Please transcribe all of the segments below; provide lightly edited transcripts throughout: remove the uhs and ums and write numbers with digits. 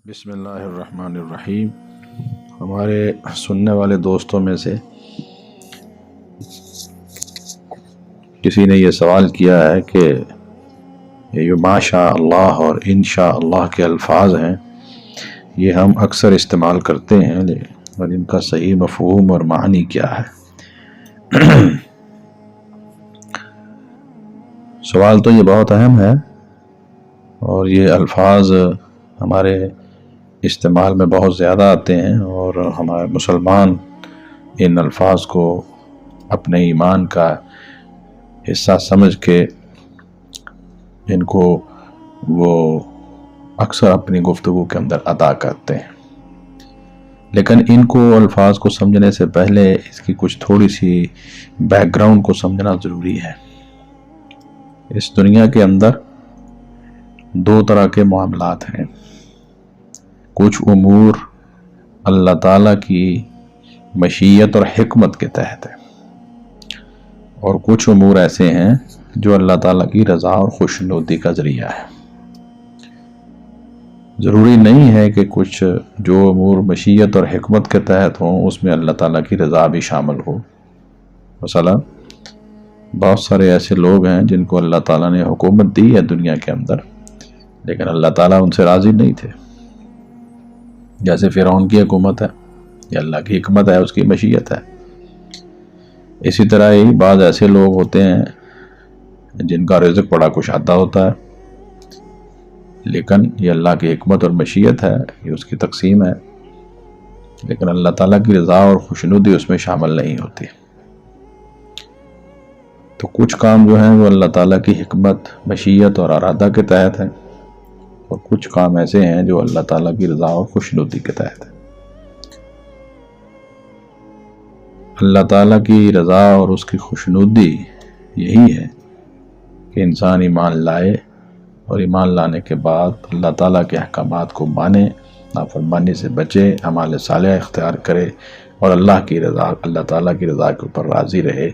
بسم اللہ الرحمن الرحیم۔ ہمارے سننے والے دوستوں میں سے کسی نے یہ سوال کیا ہے کہ یہ ماشاء اللہ اور انشاء اللہ کے الفاظ ہیں، یہ ہم اکثر استعمال کرتے ہیں، اور ان کا صحیح مفہوم اور معنی کیا ہے؟ سوال تو یہ بہت اہم ہے، اور یہ الفاظ ہمارے استعمال میں بہت زیادہ آتے ہیں، اور ہمارے مسلمان ان الفاظ کو اپنے ایمان کا حصہ سمجھ کے ان کو وہ اکثر اپنی گفتگو کے اندر ادا کرتے ہیں۔ لیکن ان کو الفاظ کو سمجھنے سے پہلے اس کی کچھ تھوڑی سی بیک گراؤنڈ کو سمجھنا ضروری ہے۔ اس دنیا کے اندر دو طرح کے معاملات ہیں، کچھ امور اللہ تعالیٰ کی مشیت اور حکمت کے تحت ہے، اور کچھ امور ایسے ہیں جو اللہ تعالیٰ کی رضا اور خوشنودی کا ذریعہ ہے۔ ضروری نہیں ہے کہ کچھ جو امور مشیت اور حکمت کے تحت ہوں اس میں اللہ تعالیٰ کی رضا بھی شامل ہو۔ مثلا بہت سارے ایسے لوگ ہیں جن کو اللہ تعالیٰ نے حکومت دی ہے دنیا کے اندر، لیکن اللہ تعالیٰ ان سے راضی نہیں تھے، جیسے فرعون کی حکومت ہے، یہ اللہ کی حکمت ہے، اس کی مشیت ہے۔ اسی طرح ہی بعض ایسے لوگ ہوتے ہیں جن کا رزق بڑا کشادہ ہوتا ہے، لیکن یہ اللہ کی حکمت اور مشیت ہے، یہ اس کی تقسیم ہے، لیکن اللہ تعالیٰ کی رضا اور خوشنودی اس میں شامل نہیں ہوتی۔ تو کچھ کام جو ہیں وہ اللہ تعالیٰ کی حکمت، مشیت اور ارادہ کے تحت ہیں، اور کچھ کام ایسے ہیں جو اللہ تعالیٰ کی رضا اور خوشنودی کے تحت ہیں۔ اللہ تعالیٰ کی رضا اور اس کی خوشنودی یہی ہے کہ انسان ایمان لائے، اور ایمان لانے کے بعد اللہ تعالیٰ کے احکامات کو مانے، نافرمانی سے بچے، اعمال صالحہ اختیار کرے، اور اللہ تعالیٰ کی رضا کے اوپر راضی رہے،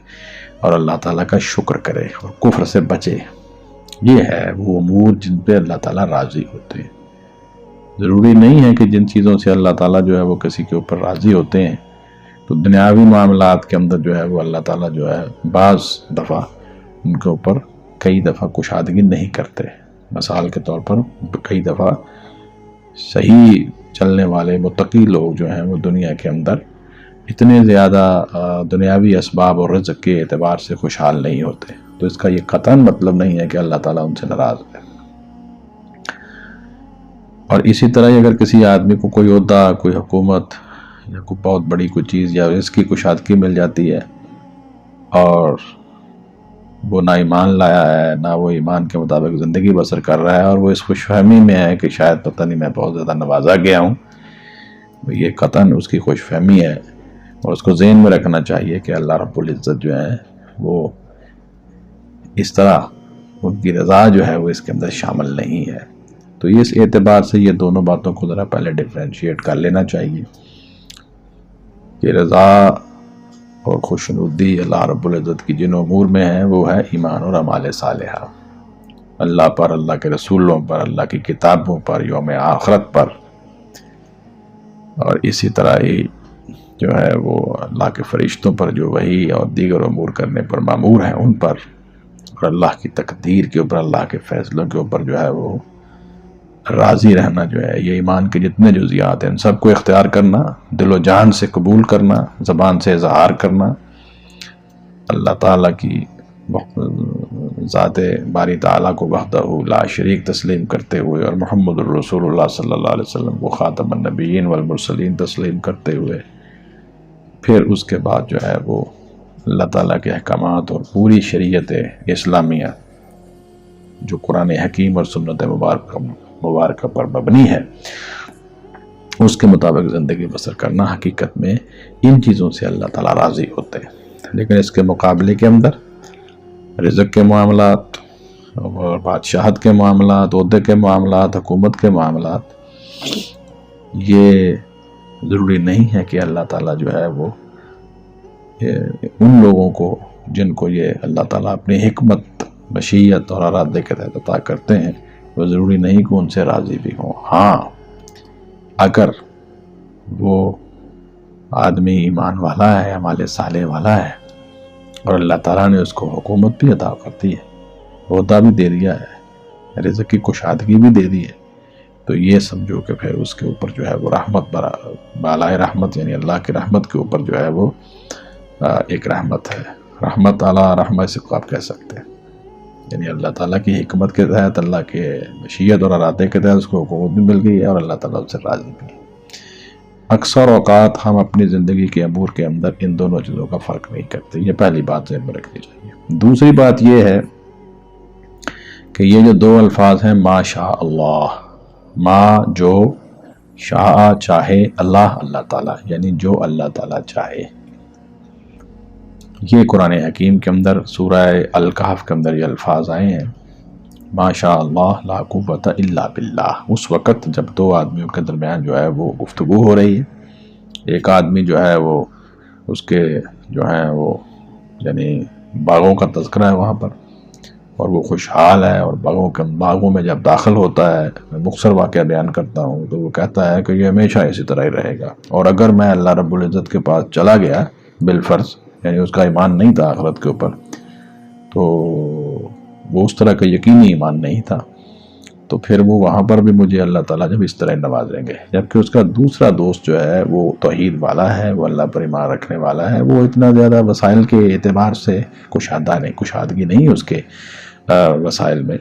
اور اللہ تعالیٰ کا شکر کرے اور کفر سے بچے۔ یہ ہے وہ امور جن پہ اللہ تعالیٰ راضی ہوتے ہیں۔ ضروری نہیں ہے کہ جن چیزوں سے اللہ تعالیٰ جو ہے وہ کسی کے اوپر راضی ہوتے ہیں، تو دنیاوی معاملات کے اندر جو ہے وہ اللہ تعالیٰ جو ہے بعض دفعہ ان کے اوپر کئی دفعہ کشادگی نہیں کرتے۔ مثال کے طور پر کئی دفعہ صحیح چلنے والے متقی لوگ جو ہیں وہ دنیا کے اندر اتنے زیادہ دنیاوی اسباب اور رزق کے اعتبار سے خوشحال نہیں ہوتے، تو اس کا یہ قطعاً مطلب نہیں ہے کہ اللہ تعالیٰ ان سے ناراض ہے۔ اور اسی طرح اگر کسی آدمی کو کوئی عہدہ، کوئی حکومت یا کوئی بہت بڑی کوئی چیز یا اس کی کشادگی مل جاتی ہے، اور وہ نہ ایمان لایا ہے، نہ وہ ایمان کے مطابق زندگی بسر کر رہا ہے، اور وہ اس خوش فہمی میں ہے کہ شاید پتہ نہیں میں بہت زیادہ نوازا گیا ہوں، یہ قطعاً اس کی خوش فہمی ہے، اور اس کو ذہن میں رکھنا چاہیے کہ اللہ رب العزت جو ہے وہ اس طرح ان کی رضا جو ہے وہ اس کے اندر شامل نہیں ہے۔ تو اس اعتبار سے یہ دونوں باتوں کو ذرا پہلے ڈیفرینشیٹ کر لینا چاہیے کہ رضا اور خوشنودی اللہ رب العزت کی جن امور میں ہے وہ ہے ایمان اور اعمال صالحہ، اللہ پر، اللہ کے رسولوں پر، اللہ کی کتابوں پر، یوم آخرت پر، اور اسی طرح ہی جو ہے وہ اللہ کے فرشتوں پر جو وحی اور دیگر امور کرنے پر مامور ہیں ان پر، اور اللہ کی تقدیر کے اوپر، اللہ کے فیصلوں کے اوپر جو ہے وہ راضی رہنا جو ہے، یہ ایمان کے جتنے جزیات ہیں ان سب کو اختیار کرنا، دل و جان سے قبول کرنا، زبان سے اظہار کرنا، اللہ تعالیٰ کی ذات باری تعالیٰ کو وحدہ لا شریک تسلیم کرتے ہوئے، اور محمد الرسول اللہ صلی اللہ علیہ وسلم کو خاتم النبیین والمرسلین تسلیم کرتے ہوئے، پھر اس کے بعد جو ہے وہ اللہ تعالیٰ کے احکامات اور پوری شریعت اسلامیہ جو قرآن حکیم اور سنت مبارکہ پر مبنی ہے اس کے مطابق زندگی بسر کرنا۔ حقیقت میں ان چیزوں سے اللہ تعالیٰ راضی ہوتے ہیں، لیکن اس کے مقابلے کے اندر رزق کے معاملات اور بادشاہت کے معاملات، عہدے کے معاملات، حکومت کے معاملات، یہ ضروری نہیں ہے کہ اللہ تعالیٰ جو ہے وہ ان لوگوں کو جن کو یہ اللہ تعالیٰ اپنی حکمت، مشیت اور ارادے کے تحت عطا کرتے ہیں، وہ ضروری نہیں کہ ان سے راضی بھی ہوں۔ ہاں اگر وہ آدمی ایمان والا ہے، عمل صالح والا ہے، اور اللہ تعالیٰ نے اس کو حکومت بھی عطا کر دی ہے، عہدہ بھی دے دیا ہے، رزق کی کشادگی بھی دے دی ہے، تو یہ سمجھو کہ پھر اس کے اوپر جو ہے وہ رحمت بالائے رحمت، یعنی اللہ کی رحمت کے اوپر جو ہے وہ ایک رحمت ہے، رحمت اعلیٰ رحمت سے آپ کہہ سکتے ہیں، یعنی اللہ تعالیٰ کی حکمت کے تحت، اللہ کے مشیت اور ارادے کے تحت اس کو حکومت بھی مل گئی ہے اور اللہ تعالیٰ اس سے راضی بھی ہے۔ اکثر اوقات ہم اپنی زندگی کے امور کے اندر ان دونوں چیزوں کا فرق نہیں کرتے، یہ پہلی بات ذہن میں رکھنی چاہیے۔ دوسری بات یہ ہے کہ یہ جو دو الفاظ ہیں، ما شاء اللہ، ما جو، شاء چاہے، اللہ اللہ تعالیٰ، یعنی جو اللہ تعالیٰ چاہے، یہ قرآن حکیم کے اندر سورہ الکہف کے اندر یہ الفاظ آئے ہیں، ما شاء اللہ لا قوت الا باللہ۔ اس وقت جب دو آدمیوں کے درمیان جو ہے وہ گفتگو ہو رہی ہے، ایک آدمی جو ہے وہ اس کے جو ہیں وہ یعنی باغوں کا تذکرہ ہے وہاں پر، اور وہ خوشحال ہے، اور باغوں میں جب داخل ہوتا ہے، میں مختصر واقعہ بیان کرتا ہوں، تو وہ کہتا ہے کہ یہ ہمیشہ اسی طرح ہی رہے گا، اور اگر میں اللہ رب العزت کے پاس چلا گیا بالفرض، یعنی اس کا ایمان نہیں تھا آخرت کے اوپر، تو وہ اس طرح کا یقینی ایمان نہیں تھا، تو پھر وہ وہاں پر بھی مجھے اللہ تعالیٰ جب اس طرح نوازیں گے۔ جبکہ اس کا دوسرا دوست جو ہے وہ توحید والا ہے، وہ اللہ پر ایمان رکھنے والا ہے، وہ اتنا زیادہ وسائل کے اعتبار سے کشادگی نہیں اس کے وسائل میں،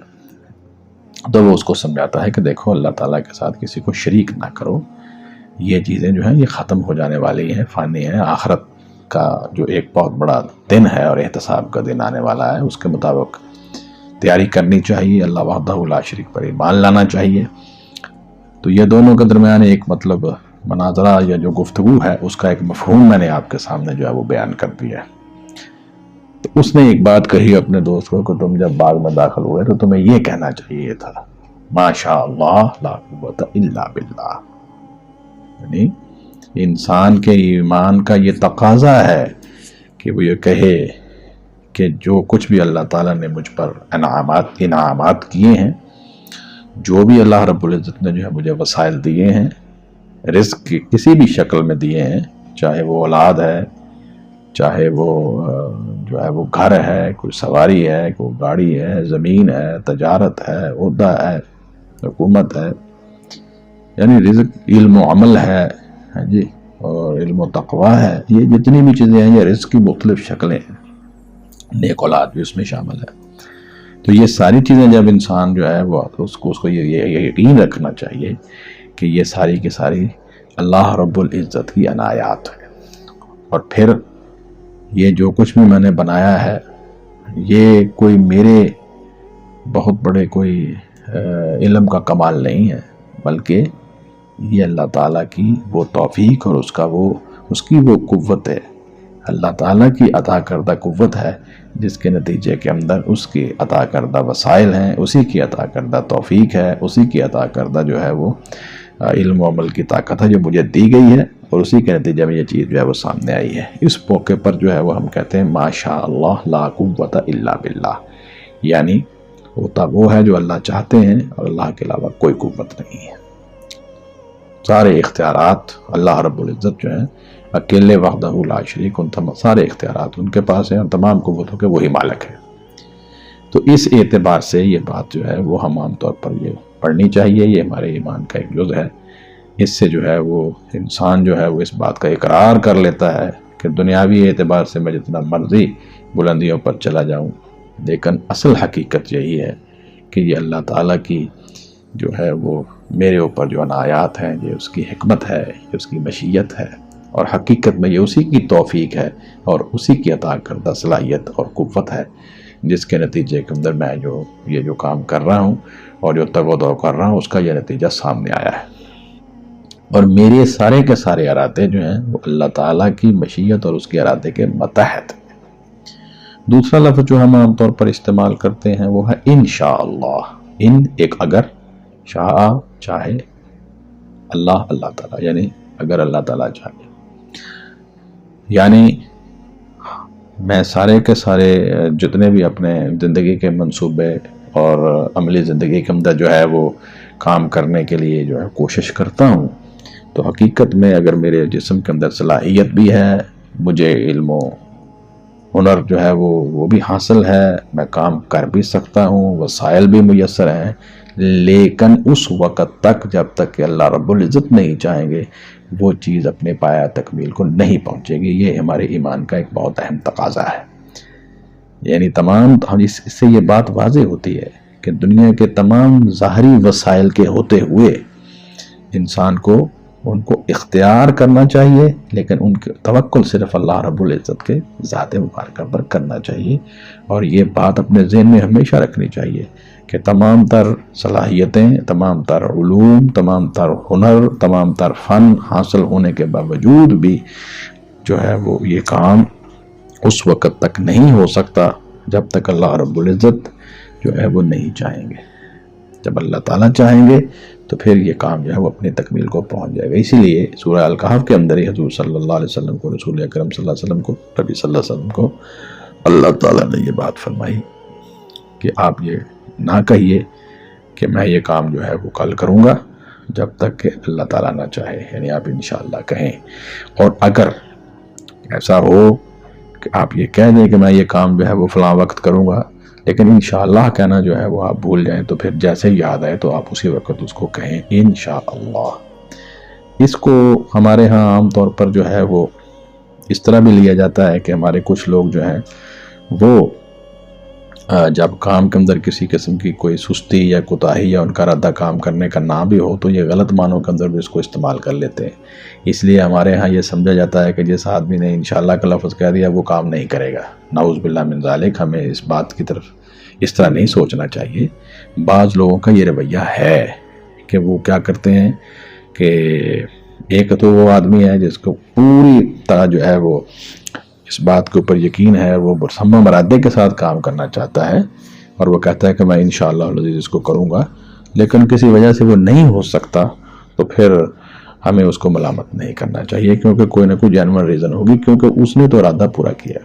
تو وہ اس کو سمجھاتا ہے کہ دیکھو اللہ تعالیٰ کے ساتھ کسی کو شریک نہ کرو، یہ چیزیں جو ہیں یہ ختم ہو جانے والی ہیں، فانی ہیں، آخرت کا جو ایک بہت بڑا دن ہے اور احتساب کا دن آنے والا ہے، اس کے مطابق تیاری کرنی چاہیے، اللہ وحدہ لا شریک پر ایمان لانا چاہیے۔ تو یہ دونوں کے درمیان ایک مطلب مناظرہ یا جو گفتگو ہے، اس کا ایک مفہوم میں نے آپ کے سامنے جو ہے وہ بیان کر دیا ہے۔ تو اس نے ایک بات کہی اپنے دوست کو کہ تم جب باغ میں داخل ہوئے تو تمہیں یہ کہنا چاہیے تھا، ما شاء اللہ لا قوت الا باللہ، یعنی انسان کے ایمان کا یہ تقاضا ہے کہ وہ یہ کہے کہ جو کچھ بھی اللہ تعالیٰ نے مجھ پر انعامات کیے ہیں، جو بھی اللہ رب العزت نے جو ہے مجھے وسائل دیے ہیں، رزق کی کسی بھی شکل میں دیے ہیں، چاہے وہ اولاد ہے، چاہے وہ جو ہے وہ گھر ہے، کوئی سواری ہے، کوئی گاڑی ہے، زمین ہے، تجارت ہے، عہدہ ہے، حکومت ہے، یعنی رزق علم و عمل ہے جی، اور علم و تقوی ہے، یہ جتنی بھی چیزیں ہیں یہ رزق کی مختلف شکلیں ہیں، نیک اولاد بھی اس میں شامل ہے۔ تو یہ ساری چیزیں جب انسان جو ہے وہ اس کو یہ یقین رکھنا چاہیے کہ یہ ساری کی ساری اللہ رب العزت کی عنایات ہیں، اور پھر یہ جو کچھ بھی میں نے بنایا ہے یہ کوئی میرے بہت بڑے کوئی علم کا کمال نہیں ہے، بلکہ یہ اللہ تعالیٰ کی وہ توفیق اور اس کی وہ قوت ہے، اللہ تعالیٰ کی عطا کردہ قوت ہے، جس کے نتیجے کے اندر اس کی عطا کردہ وسائل ہیں، اسی کی عطا کردہ توفیق ہے، اسی کی عطا کردہ جو ہے وہ علم و عمل کی طاقت ہے جو مجھے دی گئی ہے، اور اسی کے نتیجے میں یہ چیز جو ہے وہ سامنے آئی ہے۔ اس موقع پر جو ہے وہ ہم کہتے ہیں ما شاء اللہ لا قوت الا باللہ، یعنی ہوتا وہ ہے جو اللہ چاہتے ہیں اور اللہ کے علاوہ کوئی قوت نہیں ہے۔ سارے اختیارات اللہ رب العزت جو ہیں اکیلے وحدہ لا شریک، سارے اختیارات ان کے پاس ہیں اور تمام قوتوں کے وہی مالک ہیں۔ تو اس اعتبار سے یہ بات جو ہے وہ ہم عام طور پر یہ پڑھنی چاہیے، یہ ہمارے ایمان کا ایک جز ہے۔ اس سے جو ہے وہ انسان جو ہے وہ اس بات کا اقرار کر لیتا ہے کہ دنیاوی اعتبار سے میں جتنا مرضی بلندیوں پر چلا جاؤں، لیکن اصل حقیقت یہی ہے کہ یہ اللہ تعالیٰ کی جو ہے وہ میرے اوپر جو عنایات ہیں، یہ اس کی حکمت ہے، یہ اس کی مشیت ہے، اور حقیقت میں یہ اسی کی توفیق ہے اور اسی کی عطا کردہ صلاحیت اور قوت ہے، جس کے نتیجے کے اندر میں یہ جو کام کر رہا ہوں اور جو تگ و دو کر رہا ہوں، اس کا یہ نتیجہ سامنے آیا ہے، اور میرے سارے کے سارے ارادے جو ہیں وہ اللہ تعالیٰ کی مشیت اور اس کے ارادے کے متحد ہیں۔ دوسرا لفظ جو ہم عام طور پر استعمال کرتے ہیں وہ ہے انشاءاللہ، ان ایک اگر، شاء چاہے، اللہ تعالیٰ، یعنی اگر اللہ تعالیٰ چاہے، یعنی میں سارے کے سارے جتنے بھی اپنے زندگی کے منصوبے اور عملی زندگی کے اندر جو ہے وہ کام کرنے کے لیے جو ہے کوشش کرتا ہوں، تو حقیقت میں اگر میرے جسم کے اندر صلاحیت بھی ہے، مجھے علم و ہنر جو ہے وہ بھی حاصل ہے، میں کام کر بھی سکتا ہوں، وسائل بھی میسر ہیں، لیکن اس وقت تک جب تک کہ اللہ رب العزت نہیں چاہیں گے وہ چیز اپنے پایہ تکمیل کو نہیں پہنچے گی۔ یہ ہمارے ایمان کا ایک بہت اہم تقاضا ہے۔ یعنی اس سے یہ بات واضح ہوتی ہے کہ دنیا کے تمام ظاہری وسائل کے ہوتے ہوئے انسان کو ان کو اختیار کرنا چاہیے، لیکن ان کے توکل صرف اللہ رب العزت کے ذات مبارکہ پر کرنا چاہیے۔ اور یہ بات اپنے ذہن میں ہمیشہ رکھنی چاہیے کہ تمام تر صلاحیتیں، تمام تر علوم، تمام تر ہنر، تمام تر فن حاصل ہونے کے باوجود بھی جو ہے وہ یہ کام اس وقت تک نہیں ہو سکتا جب تک اللہ رب العزت جو ہے وہ نہیں چاہیں گے۔ جب اللہ تعالیٰ چاہیں گے تو پھر یہ کام جو ہے وہ اپنی تکمیل کو پہنچ جائے گا۔ اسی لیے سورہ الکہف کے اندر ہی حضور صلی اللہ علیہ وسلم کو، رسول اکرم صلی اللہ علیہ وسلم کو، نبی صلی اللہ علیہ وسلم کو اللہ تعالیٰ نے یہ بات فرمائی کہ آپ یہ نہ کہیے کہ میں یہ کام جو ہے وہ کل کروں گا جب تک کہ اللہ تعالیٰ نہ چاہے، یعنی آپ انشاءاللہ کہیں۔ اور اگر ایسا ہو کہ آپ یہ کہہ دیں کہ میں یہ کام جو ہے وہ فلاں وقت کروں گا، لیکن انشاءاللہ کہنا جو ہے وہ آپ بھول جائیں، تو پھر جیسے یاد آئے تو آپ اسی وقت اس کو کہیں انشاءاللہ۔ اس کو ہمارے ہاں عام طور پر جو ہے وہ اس طرح بھی لیا جاتا ہے کہ ہمارے کچھ لوگ جو ہیں وہ جب کام کے اندر کسی قسم کی کوئی سستی یا کوتاہی یا ان کا ارادہ کام کرنے کا نہ بھی ہو تو یہ غلط معنوں کے اندر بھی اس کو استعمال کر لیتے ہیں۔ اس لیے ہمارے ہاں یہ سمجھا جاتا ہے کہ جس آدمی نے انشاءاللہ کا لفظ کہہ دیا وہ کام نہیں کرے گا۔ نعوذ باللہ من ذالک، ہمیں اس بات کی طرف اس طرح نہیں سوچنا چاہیے۔ بعض لوگوں کا یہ رویہ ہے کہ وہ کیا کرتے ہیں کہ ایک تو وہ آدمی ہے جس کو پوری طرح جو ہے وہ اس بات کے اوپر یقین ہے، وہ مصمم ارادے کے ساتھ کام کرنا چاہتا ہے اور وہ کہتا ہے کہ میں انشاءاللہ العزیز اس کو کروں گا، لیکن کسی وجہ سے وہ نہیں ہو سکتا تو پھر ہمیں اس کو ملامت نہیں کرنا چاہیے، کیونکہ کوئی نہ کوئی جینوئن ریزن ہوگی، کیونکہ اس نے تو ارادہ پورا کیا۔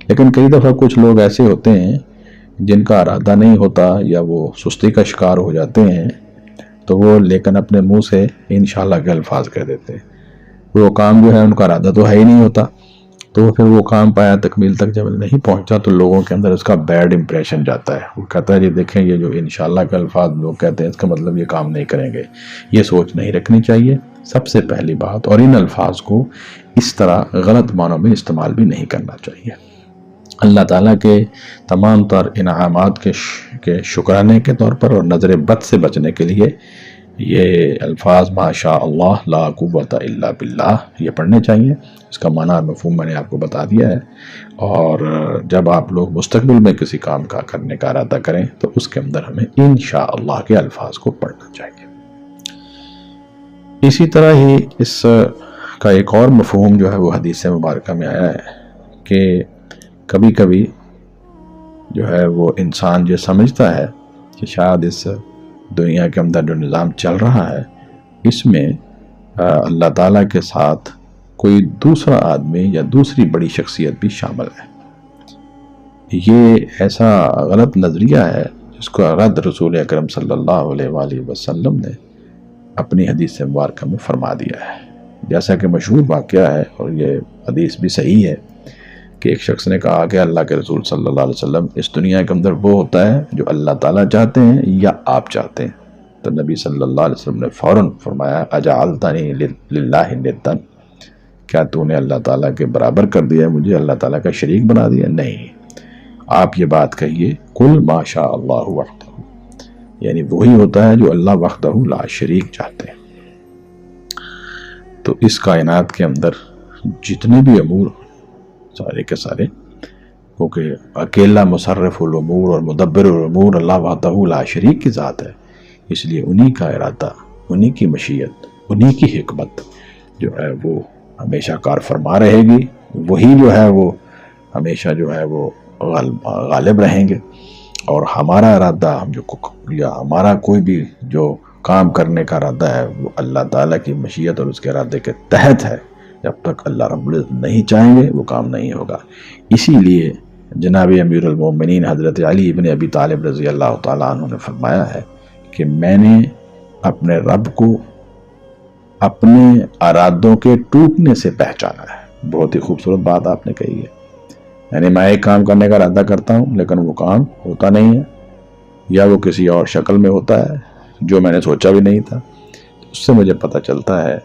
لیکن کئی دفعہ کچھ لوگ ایسے ہوتے ہیں جن کا ارادہ نہیں ہوتا یا وہ سستی کا شکار ہو جاتے ہیں، تو وہ لیکن اپنے منہ سے انشاءاللہ کے الفاظ کہہ دیتے ہیں۔ وہ کام جو ہے ان کا ارادہ تو ہے ہی نہیں ہوتا، تو پھر وہ کام پایا تکمیل تک جب نہیں پہنچا تو لوگوں کے اندر اس کا بیڈ امپریشن جاتا ہے۔ وہ کہتا ہے جی دیکھیں یہ جو انشاءاللہ کے الفاظ لوگ کہتے ہیں اس کا مطلب یہ کام نہیں کریں گے۔ یہ سوچ نہیں رکھنی چاہیے سب سے پہلی بات، اور ان الفاظ کو اس طرح غلط معنوں میں استعمال بھی نہیں کرنا چاہیے۔ اللہ تعالیٰ کے تمام تر انعامات کے شکرانے کے طور پر اور نظر بد سے بچنے کے لیے یہ الفاظ ماشاء اللہ لا قوت الا باللہ یہ پڑھنے چاہیے۔ اس کا معنی اور مفہوم میں نے آپ کو بتا دیا ہے، اور جب آپ لوگ مستقبل میں کسی کام کا کرنے کا ارادہ کریں تو اس کے اندر ہمیں انشاءاللہ کے الفاظ کو پڑھنا چاہیے۔ اسی طرح ہی اس کا ایک اور مفہوم جو ہے وہ حدیث مبارکہ میں آیا ہے کہ کبھی کبھی جو ہے وہ انسان جو سمجھتا ہے کہ شاید اس دنیا کے اندر جو نظام چل رہا ہے اس میں اللہ تعالیٰ کے ساتھ کوئی دوسرا آدمی یا دوسری بڑی شخصیت بھی شامل ہے۔ یہ ایسا غلط نظریہ ہے جس کو رد رسول اکرم صلی اللہ علیہ وآلہ وسلم نے اپنی حدیث مبارکہ میں فرما دیا ہے۔ جیسا کہ مشہور واقعہ ہے اور یہ حدیث بھی صحیح ہے کہ ایک شخص نے کہا کہ اللہ کے رسول صلی اللہ علیہ وسلم اس دنیا کے اندر وہ ہوتا ہے جو اللہ تعالیٰ چاہتے ہیں یا آپ چاہتے ہیں؟ تو نبی صلی اللہ علیہ وسلم نے فوراً فرمایا اجعلتنی للہ ندا، کیا تو نے اللہ تعالیٰ کے برابر کر دیا، مجھے اللہ تعالیٰ کا شریک بنا دیا؟ نہیں، آپ یہ بات کہیے قل ما شاء اللہ وحدہ، یعنی وہی ہوتا ہے جو اللہ وحدہ لا شریک چاہتے ہیں۔ تو اس کائنات کے اندر جتنے بھی امور سارے کے سارے، کیونکہ اکیلا مصرف الامور اور مدبر الامور اللہ وحدہ لا شریک کی ذات ہے، اس لیے انہی کا ارادہ، انہی کی مشیت، انہی کی حکمت جو ہے وہ ہمیشہ کار فرما رہے گی، وہی جو ہے وہ ہمیشہ جو ہے وہ غالب رہیں گے، اور ہمارا ارادہ یا ہمارا کوئی بھی جو کام کرنے کا ارادہ ہے وہ اللہ تعالیٰ کی مشیت اور اس کے ارادے کے تحت ہے۔ جب تک اللہ رب العزت نہیں چاہیں گے وہ کام نہیں ہوگا۔ اسی لیے جناب امیر المومنین حضرت علی ابن ابی طالب رضی اللہ تعالیٰ عنہ نے فرمایا ہے کہ میں نے اپنے رب کو اپنے ارادوں کے ٹوٹنے سے پہچانا ہے۔ بہت ہی خوبصورت بات آپ نے کہی ہے، یعنی میں ایک کام کرنے کا ارادہ کرتا ہوں لیکن وہ کام ہوتا نہیں ہے، یا وہ کسی اور شکل میں ہوتا ہے جو میں نے سوچا بھی نہیں تھا۔ اس سے مجھے پتہ چلتا ہے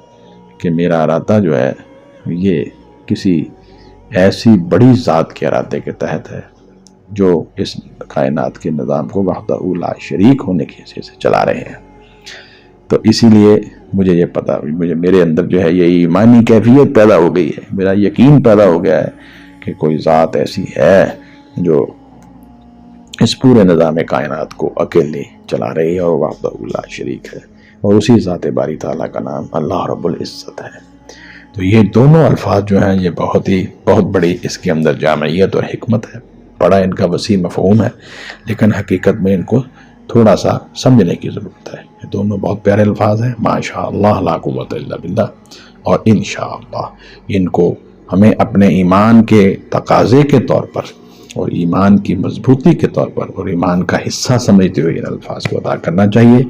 کہ میرا ارادہ جو ہے یہ کسی ایسی بڑی ذات کے ارادے کے تحت ہے جو اس کائنات کے نظام کو وحدہ لا شریک ہونے کی حیثیت سے چلا رہے ہیں۔ تو اسی لیے مجھے یہ پتہ، میرے اندر جو ہے یہ ایمانی کیفیت پیدا ہو گئی ہے، میرا یقین پیدا ہو گیا ہے کہ کوئی ذات ایسی ہے جو اس پورے نظام کائنات کو اکیلے چلا رہی ہے اور وحدہ لا شریک ہے، اور اسی ذات باری تعالیٰ کا نام اللہ رب العزت ہے۔ تو یہ دونوں الفاظ جو ہیں یہ بہت بڑی اس کے اندر جامعیت اور حکمت ہے، بڑا ان کا وسیع مفہوم ہے، لیکن حقیقت میں ان کو تھوڑا سا سمجھنے کی ضرورت ہے۔ یہ دونوں بہت پیارے الفاظ ہیں، ماشاءاللہ لا قوت الا باللہ، اور انشاءاللہ ان کو ہمیں اپنے ایمان کے تقاضے کے طور پر اور ایمان کی مضبوطی کے طور پر اور ایمان کا حصہ سمجھتے ہوئے ان الفاظ کو ادا کرنا چاہیے۔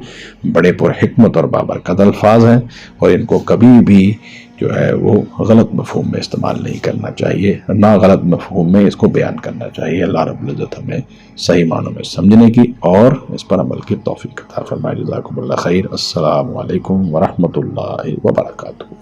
بڑے پر حکمت اور بابرکت الفاظ ہیں، اور ان کو کبھی بھی جو ہے وہ غلط مفہوم میں استعمال نہیں کرنا چاہیے، نہ غلط مفہوم میں اس کو بیان کرنا چاہیے۔ اللہ رب العزت ہمیں صحیح معنوں میں سمجھنے کی اور اس پر عمل کی توفیق عطا فرمائے۔ جزاکم اللہ خیر۔ السلام علیکم ورحمۃ اللہ وبرکاتہ۔